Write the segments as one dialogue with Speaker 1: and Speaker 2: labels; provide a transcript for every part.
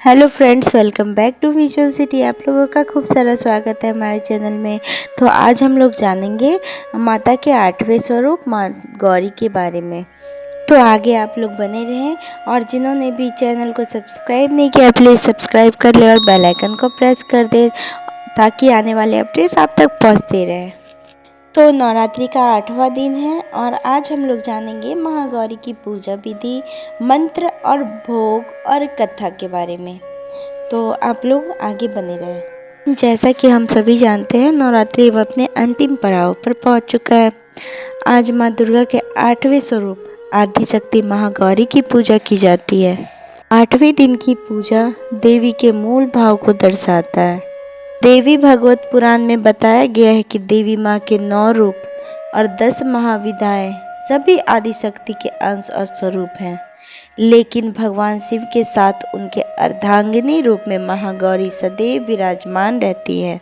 Speaker 1: Hello friends, welcome back to visual city. आप लोगों का खूब सारा स्वागत है हमारे चैनल में। तो आज हम लोग जानेंगे माता के 8वें स्वरूप माँ गौरी के बारे में। तो आगे आप लोग बने रहें, और जिन्होंने भी चैनल को सब्सक्राइब नहीं किया प्लीज़ सब्सक्राइब कर ले और बेल आइकन को प्रेस कर दे ताकि आने वाले अपडेट्स आप तक पहुँचते रहें। तो नवरात्रि का 8वां दिन है और आज हम लोग जानेंगे महागौरी की पूजा विधि, मंत्र और भोग और कथा के बारे में। तो आप लोग आगे बने रहें। जैसा कि हम सभी जानते हैं, नवरात्रि अब अपने अंतिम पड़ाव पर पहुंच चुका है। आज माँ दुर्गा के 8वें स्वरूप आदिशक्ति महागौरी की पूजा की जाती है। 8वें दिन की पूजा देवी के मूल भाव को दर्शाता है। देवी भागवत पुराण में बताया गया है कि देवी माँ के 9 रूप और 10 महाविद्याएं सभी आदिशक्ति के अंश और स्वरूप हैं, लेकिन भगवान शिव के साथ उनके अर्धांगिनी रूप में महागौरी सदैव विराजमान रहती है।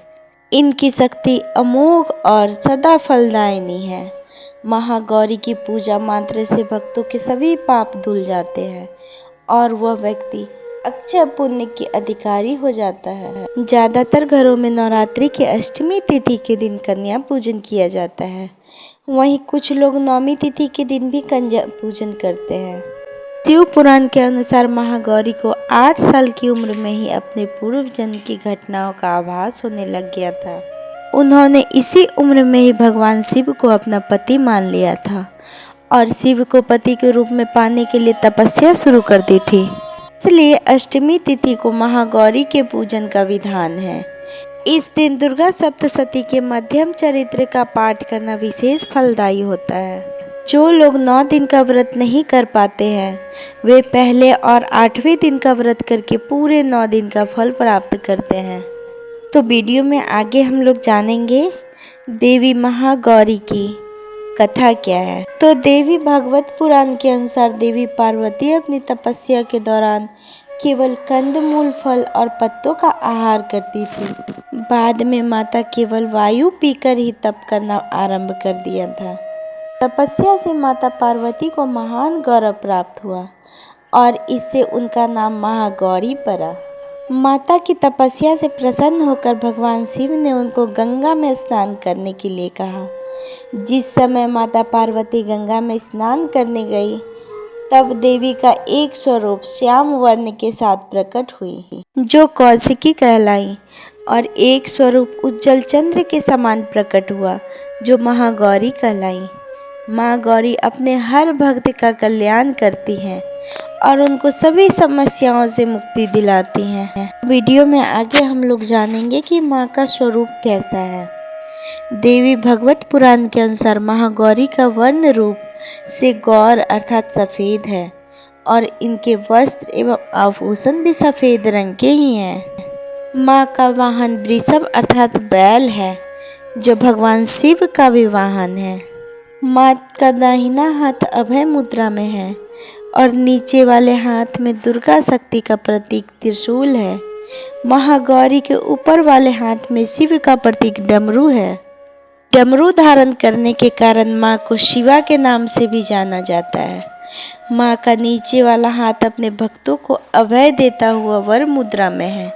Speaker 1: इनकी शक्ति अमोघ और सदा फलदायिनी है। महागौरी की पूजा मात्र से भक्तों के सभी पाप धुल जाते हैं और वह व्यक्ति अक्षय पुण्य की अधिकारी हो जाता है। ज्यादातर घरों में नवरात्रि के अष्टमी तिथि के दिन कन्या पूजन किया जाता है। वहीं कुछ लोग नवमी तिथि के दिन भी कन्या पूजन करते हैं। शिव पुराण के अनुसार महागौरी को 8 साल की उम्र में ही अपने पूर्व जन्म की घटनाओं का आभास होने लग गया था। उन्होंने इसी उम्र में ही भगवान शिव को अपना पति मान लिया था और शिव को पति के रूप में पाने के लिए तपस्या शुरू कर दी थी। इसलिए अष्टमी तिथि को महागौरी के पूजन का विधान है। इस दिन दुर्गा सप्तशती के मध्यम चरित्र का पाठ करना विशेष फलदायी होता है। जो लोग 9 दिन का व्रत नहीं कर पाते हैं वे पहले और 8वें दिन का व्रत करके पूरे 9 दिन का फल प्राप्त करते हैं। तो वीडियो में आगे हम लोग जानेंगे देवी महागौरी की कथा क्या है। तो देवी भागवत पुराण के अनुसार देवी पार्वती अपनी तपस्या के दौरान केवल कंदमूल, फल और पत्तों का आहार करती थी। बाद में माता केवल वायु पीकर ही तप करना आरंभ कर दिया था। तपस्या से माता पार्वती को महान गौरव प्राप्त हुआ और इससे उनका नाम महागौरी पड़ा। माता की तपस्या से प्रसन्न होकर भगवान शिव ने उनको गंगा में स्नान करने के लिए कहा। जिस समय माता पार्वती गंगा में स्नान करने गई तब देवी का एक स्वरूप श्याम वर्ण के साथ प्रकट हुई, जो कौशिकी कहलाई, और एक स्वरूप उज्जवल चंद्र के समान प्रकट हुआ, जो महागौरी कहलाई। माँ गौरी अपने हर भक्त का कल्याण करती हैं और उनको सभी समस्याओं से मुक्ति दिलाती हैं। वीडियो में आगे हम लोग जानेंगे कि माँ का स्वरूप कैसा है। देवी भगवत पुराण के अनुसार महागौरी का वर्ण रूप से गौर अर्थात सफेद है और इनके वस्त्र एवं आभूषण भी सफेद रंग के ही हैं। माँ का वाहन वृषभ अर्थात बैल है, जो भगवान शिव का भी वाहन है। माँ का दाहिना हाथ अभय मुद्रा में है और नीचे वाले हाथ में दुर्गा शक्ति का प्रतीक त्रिशूल है। महागौरी के ऊपर वाले हाथ में शिव का प्रतीक डमरू है। डमरू धारण करने के कारण माँ को शिवा के नाम से भी जाना जाता है। माँ का नीचे वाला हाथ अपने भक्तों को अभय देता हुआ वर मुद्रा में है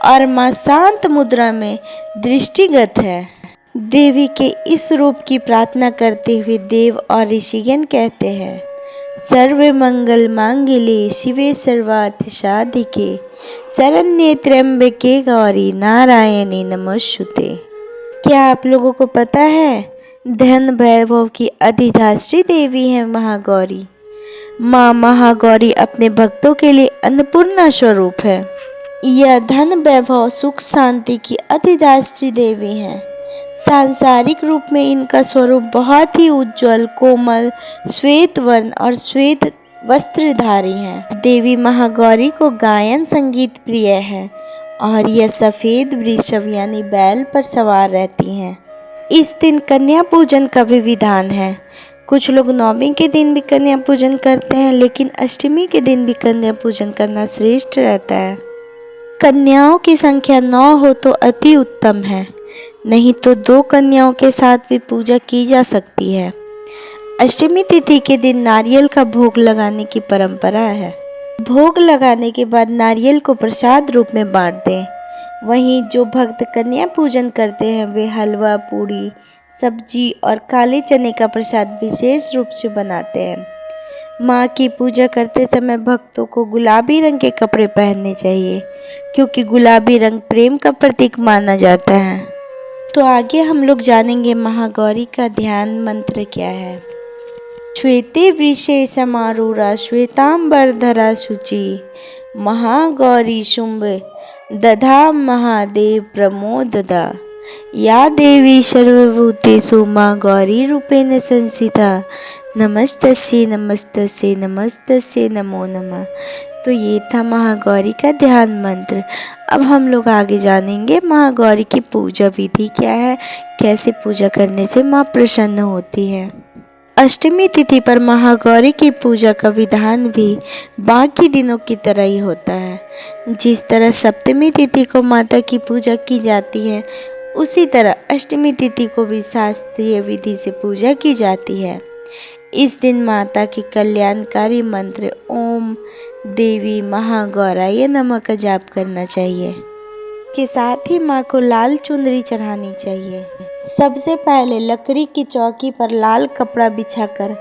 Speaker 1: और माँ शांत मुद्रा में दृष्टिगत है। देवी के इस रूप की प्रार्थना करते हुए देव और ऋषिगण कहते हैं, सर्व मंगल मांगल्ये शिवे सर्वार्थ साधिके शरण्ये त्र्यंबके गौरी नारायणी नमोस्तुते। क्या आप लोगों को पता है धन वैभव की अधिष्ठात्री देवी है महागौरी। माँ महागौरी अपने भक्तों के लिए अन्नपूर्णा स्वरूप है। यह धन वैभव सुख शांति की अधिष्ठात्री देवी है। सांसारिक रूप में इनका स्वरूप बहुत ही उज्जवल, कोमल, श्वेत वर्ण और श्वेत वस्त्रधारी है। देवी महागौरी को गायन संगीत प्रिय है और यह सफेद वृषभ यानी बैल पर सवार रहती हैं। इस दिन कन्या पूजन का भी विधान है। कुछ लोग नवमी के दिन भी कन्या पूजन करते हैं, लेकिन अष्टमी के दिन भी कन्या पूजन करना श्रेष्ठ रहता है। कन्याओं की संख्या 9 हो तो अति उत्तम है, नहीं तो 2 कन्याओं के साथ भी पूजा की जा सकती है। अष्टमी तिथि के दिन नारियल का भोग लगाने की परंपरा है। भोग लगाने के बाद नारियल को प्रसाद रूप में बांट दें। वहीं जो भक्त कन्या पूजन करते हैं वे हलवा, पूड़ी, सब्जी और काले चने का प्रसाद विशेष रूप से बनाते हैं। माँ की पूजा करते समय भक्तों को गुलाबी रंग के कपड़े पहनने चाहिए, क्योंकि गुलाबी रंग प्रेम का प्रतीक माना जाता है। तो आगे हम लोग जानेंगे महागौरी का ध्यान मंत्र क्या है। श्वेते वृषे समारूढ़ा श्वेतांबरधरा शुचि महागौरी शुंभ दधा महादेव प्रमोददा या देवी सर्वभूतेषु मां गौरी रूपेण संस्थिता नमस्तस्यै नमस्तस्यै नमस्तस्यै नमो नमः। तो ये था महागौरी का ध्यान मंत्र। अब हम लोग आगे जानेंगे महागौरी की पूजा विधि क्या है, कैसे पूजा करने से माँ प्रसन्न होती है। अष्टमी तिथि पर महागौरी की पूजा का विधान भी बाकी दिनों की तरह ही होता है। जिस तरह सप्तमी तिथि को माता की पूजा की जाती है, उसी तरह अष्टमी तिथि को भी शास्त्रीय विधि से पूजा की जाती है। इस दिन माता के कल्याणकारी मंत्र ओम देवी महागौराय नमः का जाप करना चाहिए। के साथ ही माँ को लाल चुनरी चढ़ानी चाहिए। सबसे पहले लकड़ी की चौकी पर लाल कपड़ा बिछाकर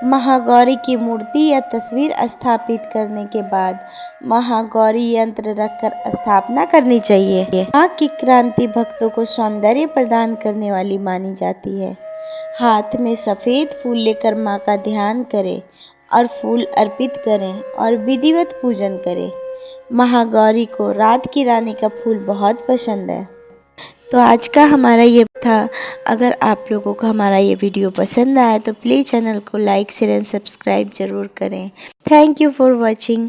Speaker 1: महागौरी की मूर्ति या तस्वीर स्थापित करने के बाद महागौरी यंत्र रखकर स्थापना करनी चाहिए। माँ की क्रांति भक्तों को सौंदर्य प्रदान करने वाली मानी जाती है। हाथ में सफ़ेद फूल लेकर माँ का ध्यान करें और फूल अर्पित करें और विधिवत पूजन करें। महागौरी को रात की रानी का फूल बहुत पसंद है। तो आज का हमारा ये था। अगर आप लोगों को हमारा ये वीडियो पसंद आया तो प्लीज़ चैनल को लाइक शेयर एंड सब्सक्राइब ज़रूर करें। Thank you for watching.